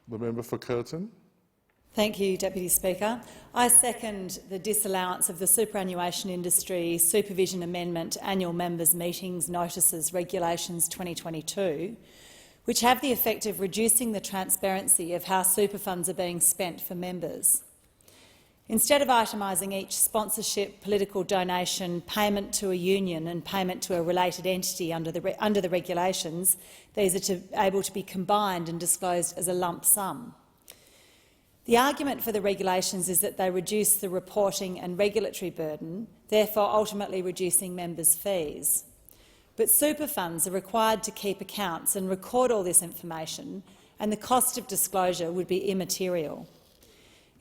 The member for Curtin. Thank you, Deputy Speaker. I second the disallowance of the superannuation industry supervision amendment annual members' meetings notices regulations 2022, which have the effect of reducing the transparency of how super funds are being spent for members. Instead of itemising each sponsorship, political donation, payment to a union and payment to a related entity under the regulations, these are able to be combined and disclosed as a lump sum. The argument for the regulations is that they reduce the reporting and regulatory burden, therefore ultimately reducing members' fees. But super funds are required to keep accounts and record all this information, and the cost of disclosure would be immaterial.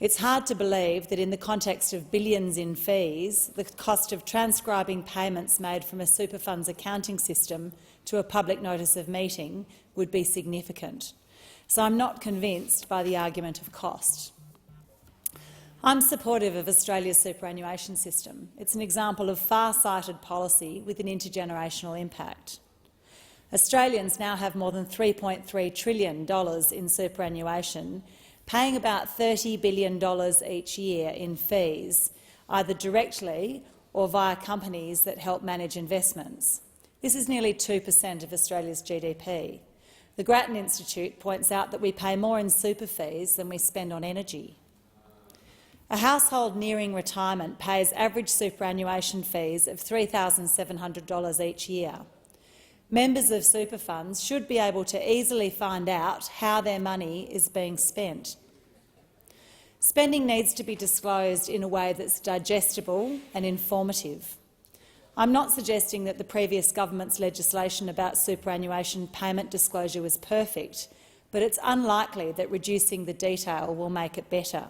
It's hard to believe that in the context of billions in fees, the cost of transcribing payments made from a super fund's accounting system to a public notice of meeting would be significant. So I'm not convinced by the argument of cost. I'm supportive of Australia's superannuation system. It's an example of far-sighted policy with an intergenerational impact. Australians now have more than $3.3 trillion in superannuation, paying about $30 billion each year in fees, either directly or via companies that help manage investments. This is nearly 2% of Australia's GDP. The Grattan Institute points out that we pay more in super fees than we spend on energy. A household nearing retirement pays average superannuation fees of $3,700 each year. Members of super funds should be able to easily find out how their money is being spent. Spending needs to be disclosed in a way that's digestible and informative. I'm not suggesting that the previous government's legislation about superannuation payment disclosure was perfect, but it's unlikely that reducing the detail will make it better.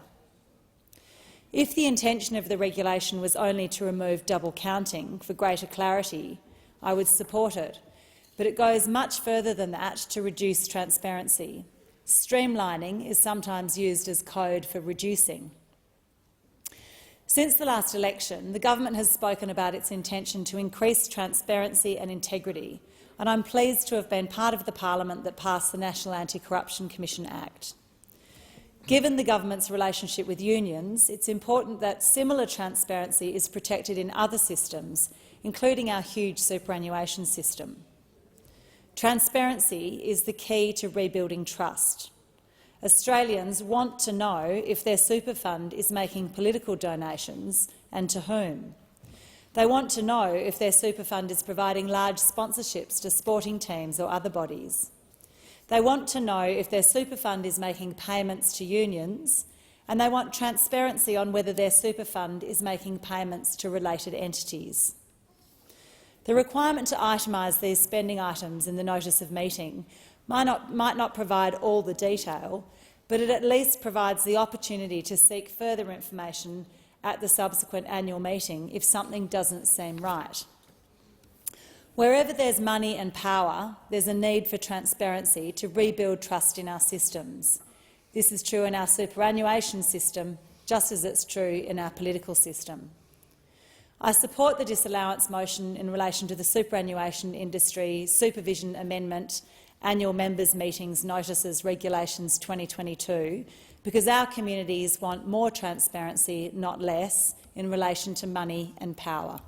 If the intention of the regulation was only to remove double counting for greater clarity, I would support it, but it goes much further than that to reduce transparency. Streamlining is sometimes used as code for reducing. Since the last election, the government has spoken about its intention to increase transparency and integrity, and I'm pleased to have been part of the parliament that passed the National Anti-Corruption Commission Act. Given the government's relationship with unions, it's important that similar transparency is protected in other systems, including our huge superannuation system. Transparency is the key to rebuilding trust. Australians want to know if their super fund is making political donations and to whom. They want to know if their super fund is providing large sponsorships to sporting teams or other bodies. They want to know if their super fund is making payments to unions, and they want transparency on whether their super fund is making payments to related entities. The requirement to itemise these spending items in the notice of meeting might not provide all the detail, but it at least provides the opportunity to seek further information at the subsequent annual meeting if something doesn't seem right. Wherever there's money and power, there's a need for transparency to rebuild trust in our systems. This is true in our superannuation system, just as it's true in our political system. I support the disallowance motion in relation to the superannuation industry supervision amendment annual members' meetings notices regulations 2022 because our communities want more transparency, not less, in relation to money and power.